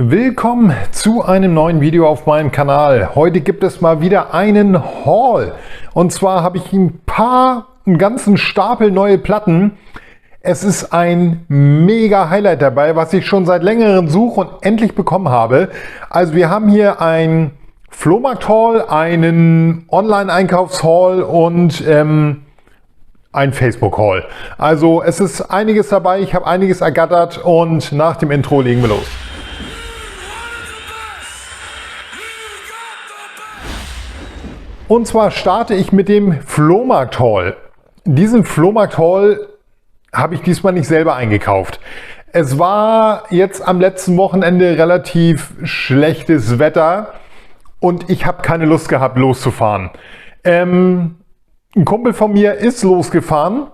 Willkommen zu einem neuen Video auf meinem Kanal. Heute gibt es mal wieder einen Haul. Und zwar habe ich einen ganzen Stapel neue Platten. Es ist ein mega Highlight dabei, was ich schon seit längerem suche und endlich bekommen habe. Also wir haben hier ein Flohmarkt-Haul, einen Online-Einkaufs-Haul und ein Facebook-Haul. Also es ist einiges dabei, ich habe einiges ergattert und nach dem Intro legen wir los. Und zwar starte ich mit dem Flohmarkt-Haul. Diesen Flohmarkt-Haul habe ich diesmal nicht selber eingekauft. Es war jetzt am letzten Wochenende relativ schlechtes Wetter und ich habe keine Lust gehabt loszufahren. Ein Kumpel von mir ist losgefahren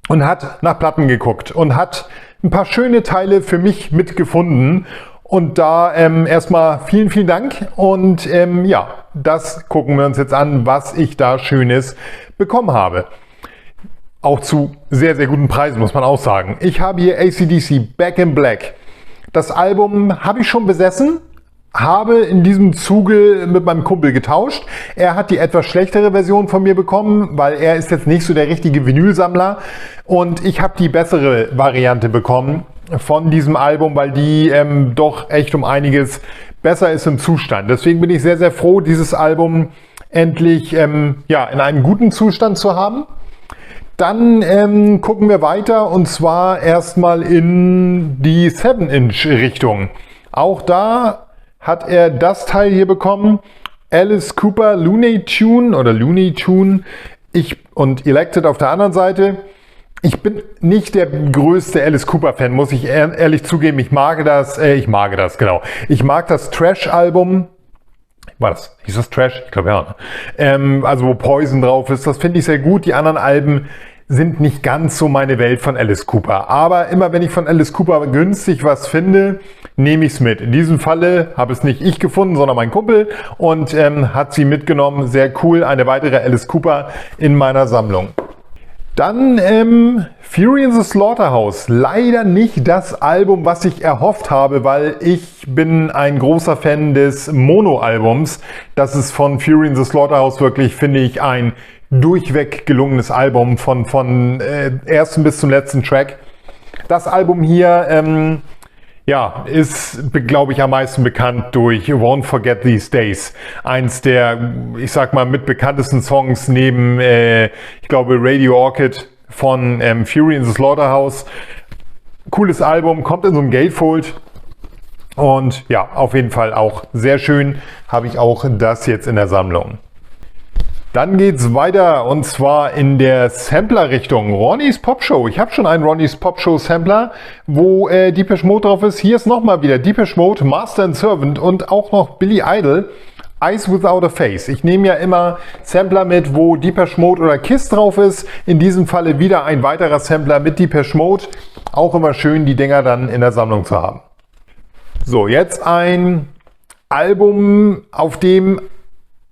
und hat nach Platten geguckt und hat ein paar schöne Teile für mich mitgefunden. Und da erstmal vielen Dank und ja, das gucken wir uns jetzt an, was ich da Schönes bekommen habe. Auch zu sehr guten Preisen, muss man auch sagen. Ich habe hier AC/DC Back in Black. Das Album habe ich schon besessen, habe in diesem Zuge mit meinem Kumpel getauscht. Er hat die etwas schlechtere Version von mir bekommen, weil er ist jetzt nicht so der richtige Vinylsammler. Und ich habe die bessere Variante bekommen von diesem Album, weil die doch echt um einiges besser ist im Zustand. Deswegen bin ich sehr froh, dieses Album endlich ja, in einem guten Zustand zu haben. Dann gucken wir weiter und zwar erstmal in die 7-Inch Richtung. Auch da hat er das Teil hier bekommen. Alice Cooper Looney Tune und Elected auf der anderen Seite. Ich bin nicht der größte Alice Cooper Fan, muss ich ehrlich zugeben. Ich mag das Trash-Album. Hieß das Trash? Ich glaube ja. Also wo Poison drauf ist, das finde ich sehr gut. Die anderen Alben sind nicht ganz so meine Welt von Alice Cooper. Aber immer wenn ich von Alice Cooper günstig was finde, nehme ich es mit. In diesem Falle habe es nicht ich gefunden, sondern mein Kumpel und hat sie mitgenommen. Sehr cool, eine weitere Alice Cooper in meiner Sammlung. Dann Fury in the Slaughterhouse. Leider nicht das Album, was ich erhofft habe, weil ich bin ein großer Fan des Mono-Albums. Das ist von Fury in the Slaughterhouse wirklich, finde ich, ein durchweg gelungenes Album von ersten bis zum letzten Track. Das Album hier ja, ist, glaube ich, am meisten bekannt durch Won't Forget These Days. Eins der, ich sag mal, mit bekanntesten Songs neben, ich glaube, Radio Orchid von Fury in the Slaughterhouse. Cooles Album, kommt in so einem Gatefold. Und ja, auf jeden Fall auch sehr schön. Habe ich auch das jetzt in der Sammlung. Dann geht's weiter und zwar in der Sampler-Richtung. Ronnie's Pop Show. Ich habe schon einen Ronnie's Pop Show Sampler, wo Depeche Mode drauf ist. Hier ist nochmal wieder Depeche Mode, Master and Servant und auch noch Billy Idol, Eyes Without a Face. Ich nehme ja immer Sampler mit, wo Depeche Mode oder Kiss drauf ist. In diesem Falle wieder ein weiterer Sampler mit Depeche Mode. Auch immer schön, die Dinger dann in der Sammlung zu haben. So, jetzt ein Album, auf dem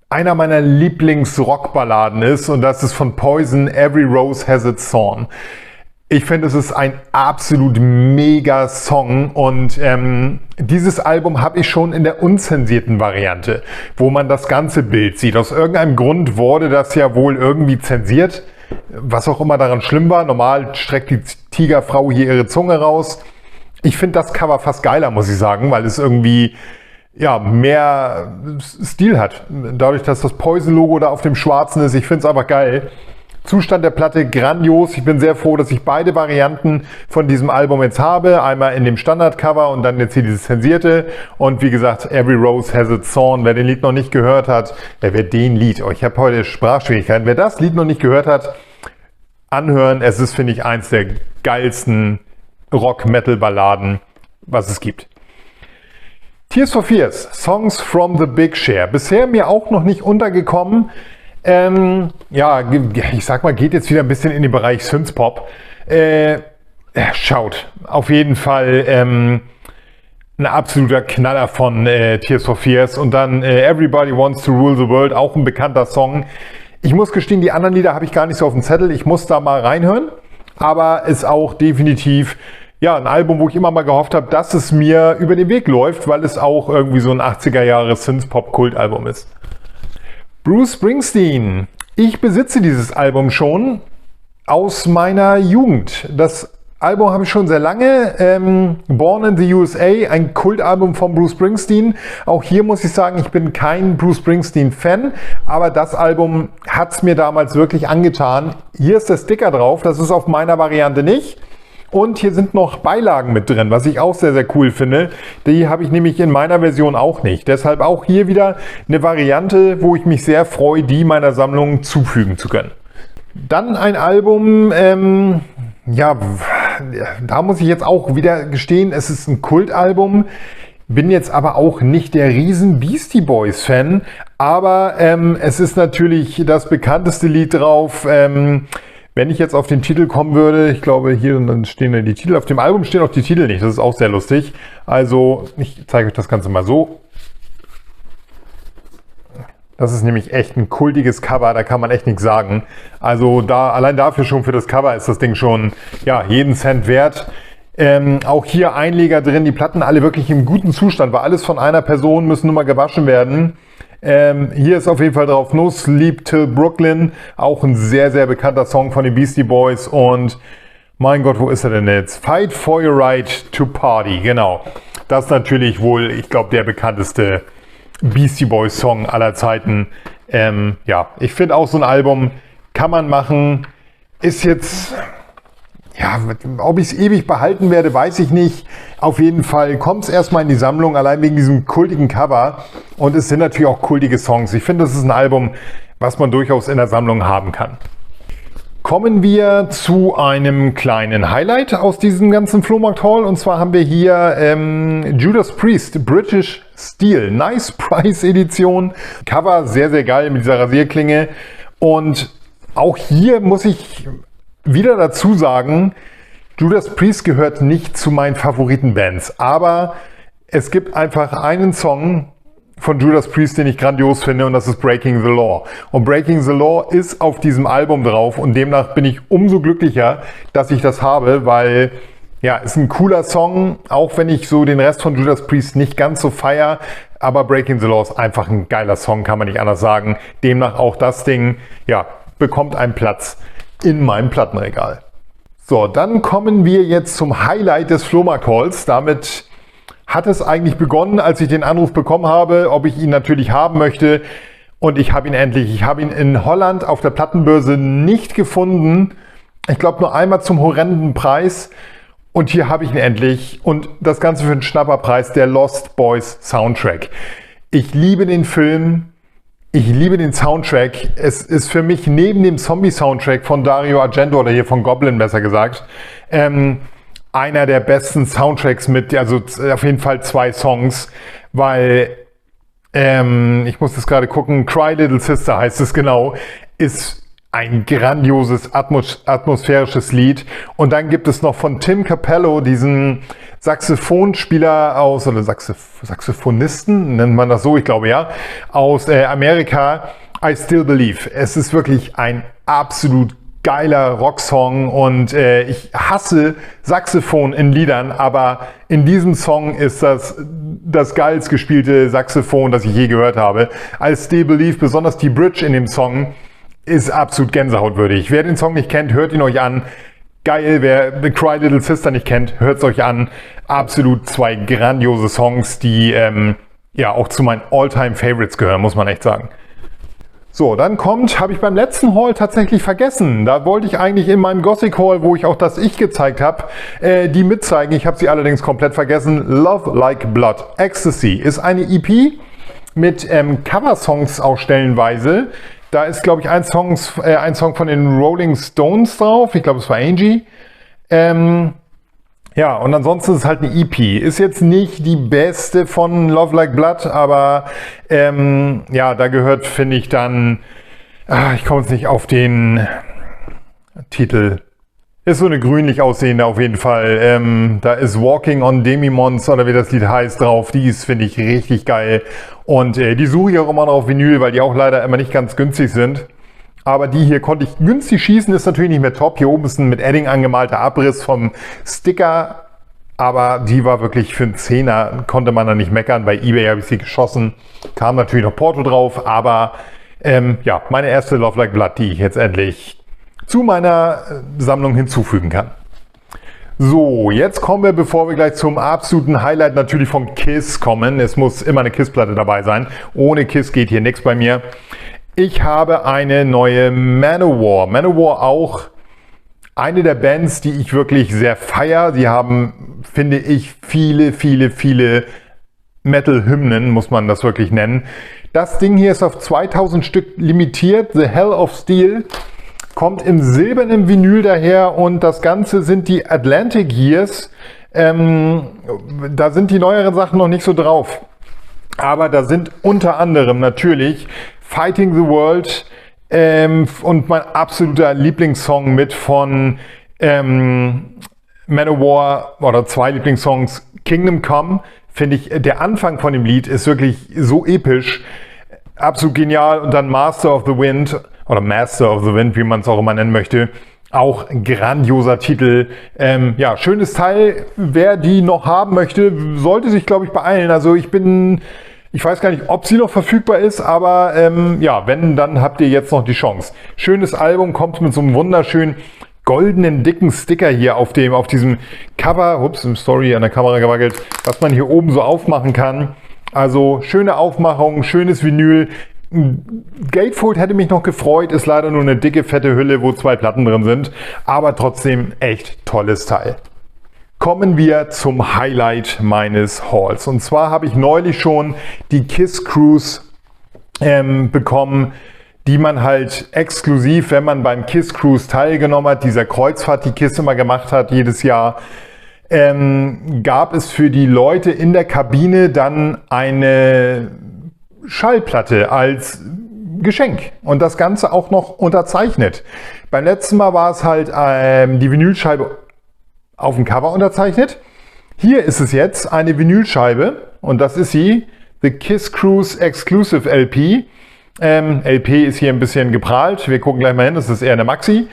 einer meiner Lieblings-Rockballaden ist und das ist von Poison, Every Rose Has Its Thorn. Ich finde, es ist ein absolut mega Song und dieses Album habe ich schon in der unzensierten Variante, wo man das ganze Bild sieht. Aus irgendeinem Grund wurde das ja wohl irgendwie zensiert, was auch immer daran schlimm war. Normal streckt die Tigerfrau hier ihre Zunge raus. Ich finde das Cover fast geiler, muss ich sagen, weil es irgendwie ja, mehr Stil hat. Dadurch, dass das Poison-Logo da auf dem Schwarzen ist. Ich finde es einfach geil. Zustand der Platte grandios. Ich bin sehr froh, dass ich beide Varianten von diesem Album jetzt habe. Einmal in dem Standard-Cover und dann jetzt hier dieses zensierte. Und wie gesagt, Every Rose Has Its Thorn. Wer den Lied noch nicht gehört hat, ich habe heute Sprachschwierigkeiten. Wer das Lied noch nicht gehört hat, anhören. Es ist, finde ich, eins der geilsten Rock-Metal-Balladen, was es gibt. Tears for Fears, Songs from the Big Share. Bisher mir auch noch nicht untergekommen. Ja, ich sag mal, geht jetzt wieder ein bisschen in den Bereich Synthpop. Schaut, auf jeden Fall ein absoluter Knaller von Tears for Fears. Und dann Everybody Wants to Rule the World, auch ein bekannter Song. Ich muss gestehen, die anderen Lieder habe ich gar nicht so auf dem Zettel. Ich muss da mal reinhören. Aber ist auch definitiv ja, ein Album, wo ich immer mal gehofft habe, dass es mir über den Weg läuft, weil es auch irgendwie so ein 80er-Jahre Synth-Pop-Kult-Album ist. Bruce Springsteen. Ich besitze dieses Album schon aus meiner Jugend. Das Album habe ich schon sehr lange. Born in the USA, ein Kultalbum von Bruce Springsteen. Auch hier muss ich sagen, ich bin kein Bruce Springsteen-Fan, aber das Album hat es mir damals wirklich angetan. Hier ist der Sticker drauf, das ist auf meiner Variante nicht. Und hier sind noch Beilagen mit drin, was ich auch sehr, sehr cool finde. Die habe ich nämlich in meiner Version auch nicht. Deshalb auch hier wieder eine Variante, wo ich mich sehr freue, die meiner Sammlung zufügen zu können. Dann ein Album, ja, da muss ich jetzt auch wieder gestehen, es ist ein Kultalbum. Bin jetzt aber auch nicht der riesen Beastie Boys Fan, aber es ist natürlich das bekannteste Lied drauf. Wenn ich jetzt auf den Titel kommen würde, ich glaube hier dann stehen die Titel, auf dem Album stehen auch die Titel nicht, das ist auch sehr lustig. Also ich zeige euch das Ganze mal so. Das ist nämlich echt ein kultiges Cover, da kann man echt nichts sagen. Also da, allein dafür schon für das Cover ist das Ding schon, ja, jeden Cent wert. Auch hier Einleger drin, die Platten alle wirklich im guten Zustand, weil alles von einer Person, müssen nur mal gewaschen werden. Hier ist auf jeden Fall drauf No Sleep Till Brooklyn, auch ein sehr, sehr bekannter Song von den Beastie Boys. Und mein Gott, wo ist er denn jetzt? Fight for your right to party, genau. Das ist natürlich wohl, ich glaube, der bekannteste Beastie Boys Song aller Zeiten. Ja, ich finde auch so ein Album kann man machen. Ist jetzt, ja, ob ich es ewig behalten werde, weiß ich nicht. Auf jeden Fall kommt es erstmal in die Sammlung, allein wegen diesem kultigen Cover. Und es sind natürlich auch kultige Songs. Ich finde, das ist ein Album, was man durchaus in der Sammlung haben kann. Kommen wir zu einem kleinen Highlight aus diesem ganzen Flohmarkt-Haul. Und zwar haben wir hier Judas Priest, British Steel, Nice Price Edition. Cover sehr, sehr geil mit dieser Rasierklinge. Und auch hier muss ich wieder dazu sagen, Judas Priest gehört nicht zu meinen Favoritenbands. Aber es gibt einfach einen Song von Judas Priest, den ich grandios finde, und das ist Breaking the Law. Und Breaking the Law ist auf diesem Album drauf und demnach bin ich umso glücklicher, dass ich das habe, weil, ja, ist ein cooler Song, auch wenn ich so den Rest von Judas Priest nicht ganz so feier, aber Breaking the Law ist einfach ein geiler Song, kann man nicht anders sagen. Demnach auch das Ding, ja, bekommt einen Platz in meinem Plattenregal. So, dann kommen wir jetzt zum Highlight des Flohmarkt-Hauls. Damit hat es eigentlich begonnen, als ich den Anruf bekommen habe, ob ich ihn natürlich haben möchte. Und ich habe ihn endlich. Ich habe ihn in Holland auf der Plattenbörse nicht gefunden. Ich glaube nur einmal zum horrenden Preis. Und hier habe ich ihn endlich. Und das Ganze für einen Schnapperpreis, der Lost Boys Soundtrack. Ich liebe den Film. Ich liebe den Soundtrack. Es ist für mich neben dem Zombie-Soundtrack von Dario Argento, oder hier von Goblin besser gesagt, einer der besten Soundtracks mit, also auf jeden Fall 2 Songs, weil, ich muss das gerade gucken, Cry Little Sister heißt es genau, ist ein grandioses, atmosphärisches Lied. Und dann gibt es noch von Tim Capello diesen Saxophonspieler aus, oder Saxophonisten, nennt man das so, ich glaube ja, aus Amerika, I Still Believe. Es ist wirklich ein absolut geiler Rocksong und ich hasse Saxophon in Liedern, aber in diesem Song ist das geilst gespielte Saxophon, das ich je gehört habe. I Still Believe, besonders die Bridge in dem Song, ist absolut gänsehautwürdig. Wer den Song nicht kennt, hört ihn euch an. Geil, wer The Cry Little Sister nicht kennt, hört es euch an. Absolut 2 grandiose Songs, die ja auch zu meinen All-Time-Favorites gehören, muss man echt sagen. So, dann habe ich beim letzten Haul tatsächlich vergessen. Da wollte ich eigentlich in meinem Gothic Haul, wo ich auch das Ich gezeigt habe, die mitzeigen. Ich habe sie allerdings komplett vergessen. Love Like Blood, Ecstasy ist eine EP mit Coversongs auch stellenweise. Da ist, glaube ich, ein Song von den Rolling Stones drauf. Ich glaube, es war Angie. Ja, und ansonsten ist es halt eine EP. Ist jetzt nicht die beste von Love Like Blood, aber ja, da gehört, finde ich, dann, ich komme jetzt nicht auf den Titel. Ist so eine grünlich aussehende auf jeden Fall. Da ist Walking on Demimons oder wie das Lied heißt drauf. Die ist, finde ich, richtig geil. Und die suche ich auch immer noch auf Vinyl, weil die auch leider immer nicht ganz günstig sind. Aber die hier konnte ich günstig schießen, ist natürlich nicht mehr top. Hier oben ist ein mit Edding angemalter Abriss vom Sticker aber die war wirklich für einen Zehner, konnte man da nicht meckern. Bei eBay habe ich sie geschossen, kam natürlich noch Porto drauf, aber ja, meine erste Love Like Blood, die ich jetzt endlich zu meiner Sammlung hinzufügen kann. So, jetzt kommen wir, bevor wir gleich zum absoluten Highlight natürlich von KISS kommen. Es muss immer eine KISS-Platte dabei sein. Ohne KISS geht hier nichts bei mir. Ich habe eine neue Manowar. Manowar auch eine der Bands, die ich wirklich sehr feiere. Sie haben, finde ich, viele Metal-Hymnen, muss man das wirklich nennen. Das Ding hier ist auf 2000 Stück limitiert. The Hell of Steel. Kommt im silbernen Vinyl daher und das Ganze sind die Atlantic Years. Da sind die neueren Sachen noch nicht so drauf. Aber da sind unter anderem natürlich Fighting the World und mein absoluter Lieblingssong mit von Manowar, oder zwei Lieblingssongs, Kingdom Come. Finde ich, der Anfang von dem Lied ist wirklich so episch. Absolut genial. Und dann Master of the Wind oder Master of the Wind, wie man es auch immer nennen möchte. Auch ein grandioser Titel. Ja, schönes Teil. Wer die noch haben möchte, sollte sich, glaube ich, beeilen. Also ich weiß gar nicht, ob sie noch verfügbar ist, aber ja, wenn, dann habt ihr jetzt noch die Chance. Schönes Album, kommt mit so einem wunderschönen goldenen, dicken Sticker hier auf diesem Cover. Ups, sorry, an der Kamera gewackelt. Was man hier oben so aufmachen kann. Also schöne Aufmachung, schönes Vinyl. Gatefold hätte mich noch gefreut, ist leider nur eine dicke, fette Hülle, wo zwei Platten drin sind. Aber trotzdem echt tolles Teil. Kommen wir zum Highlight meines Hauls. Und zwar habe ich neulich schon die KISS Cruise bekommen, die man halt exklusiv, wenn man beim KISS Cruise teilgenommen hat, dieser Kreuzfahrt, die KISS immer gemacht hat, jedes Jahr, gab es für die Leute in der Kabine dann eine Schallplatte als Geschenk und das Ganze auch noch unterzeichnet. Beim letzten Mal war es halt die Vinylscheibe auf dem Cover unterzeichnet. Hier ist es jetzt eine Vinylscheibe und das ist sie, The KISS Cruise Exclusive LP. LP ist hier ein bisschen geprahlt. Wir gucken gleich mal hin, das ist eher eine Maxi.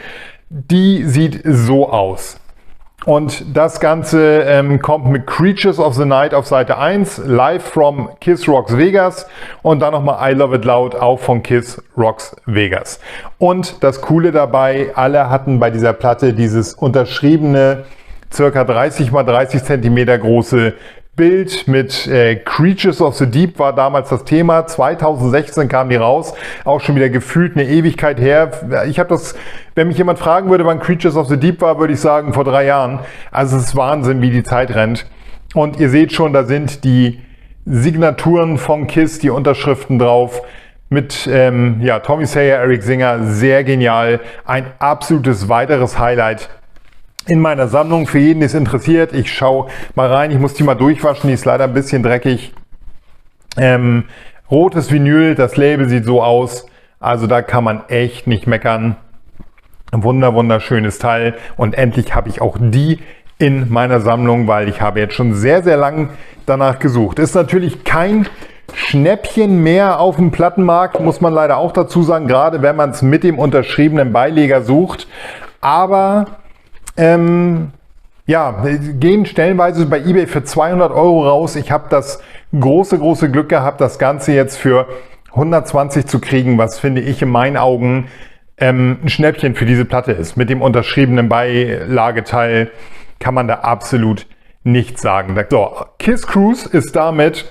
Die sieht so aus. Und das Ganze kommt mit Creatures of the Night auf Seite 1, live from KISS Rocks Vegas und dann nochmal I Love It Loud, auch von KISS Rocks Vegas. Und das Coole dabei, alle hatten bei dieser Platte dieses unterschriebene, circa 30 x 30 cm große Bild mit Creatures of the Deep war damals das Thema. 2016 kam die raus. Auch schon wieder gefühlt eine Ewigkeit her. Ich habe das, wenn mich jemand fragen würde, wann Creatures of the Deep war, würde ich sagen vor 3 Jahren. Also es ist Wahnsinn, wie die Zeit rennt. Und ihr seht schon, da sind die Signaturen von KISS, die Unterschriften drauf. Mit ja, Tommy Sayer, Eric Singer, sehr genial. Ein absolutes weiteres Highlight in meiner Sammlung. Für jeden, der es interessiert, ich schaue mal rein. Ich muss die mal durchwaschen, die ist leider ein bisschen dreckig. Rotes Vinyl, das Label sieht so aus. Also da kann man echt nicht meckern. Ein wunderschönes Teil. Und endlich habe ich auch die in meiner Sammlung, weil ich habe jetzt schon sehr lang danach gesucht. Ist natürlich kein Schnäppchen mehr auf dem Plattenmarkt, muss man leider auch dazu sagen, gerade wenn man es mit dem unterschriebenen Beileger sucht. Aber ja, gehen stellenweise bei eBay für 200 € raus. Ich habe das große Glück gehabt, das Ganze jetzt für 120 zu kriegen, was finde ich in meinen Augen ein Schnäppchen für diese Platte ist. Mit dem unterschriebenen Beilageteil kann man da absolut nichts sagen. So, KISS Cruise ist damit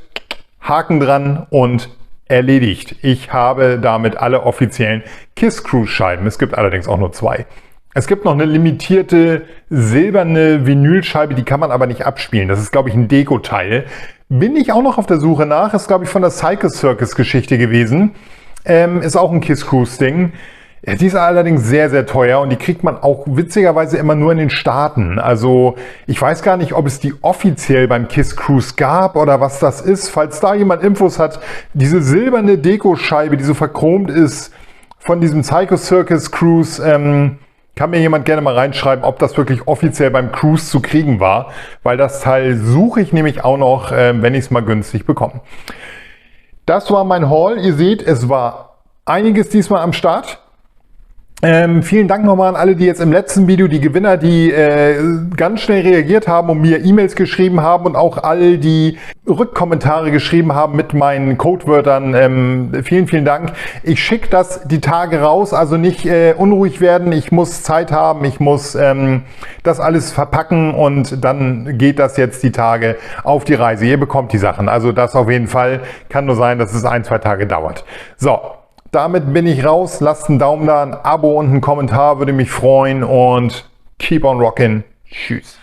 Haken dran und erledigt. Ich habe damit alle offiziellen KISS Cruise Scheiben. Es gibt allerdings auch nur 2. Es gibt noch eine limitierte silberne Vinylscheibe, die kann man aber nicht abspielen. Das ist, glaube ich, ein Deko-Teil. Bin ich auch noch auf der Suche nach. Ist, glaube ich, von der Cycle Circus Geschichte gewesen. Ist auch ein KISS Cruise Ding. Die ist allerdings sehr teuer und die kriegt man auch witzigerweise immer nur in den Staaten. Also ich weiß gar nicht, ob es die offiziell beim KISS Cruise gab oder was das ist. Falls da jemand Infos hat, diese silberne Deko-Scheibe, die so verchromt ist von diesem Cycle Circus Cruise, kann mir jemand gerne mal reinschreiben, ob das wirklich offiziell beim Cruise zu kriegen war, weil das Teil suche ich nämlich auch noch, wenn ich es mal günstig bekomme. Das war mein Haul. Ihr seht, es war einiges diesmal am Start. Vielen Dank nochmal an alle, die jetzt im letzten Video, die Gewinner, die ganz schnell reagiert haben und mir E-Mails geschrieben haben und auch all die Rückkommentare geschrieben haben mit meinen Codewörtern. Vielen, vielen Dank. Ich schicke das die Tage raus, also nicht unruhig werden. Ich muss Zeit haben, ich muss das alles verpacken und dann geht das jetzt die Tage auf die Reise. Ihr bekommt die Sachen. Also das auf jeden Fall. Kann nur sein, dass es 1-2 Tage dauert. So. Damit bin ich raus. Lasst einen Daumen da, ein Abo und einen Kommentar, würde mich freuen und keep on rockin'. Tschüss.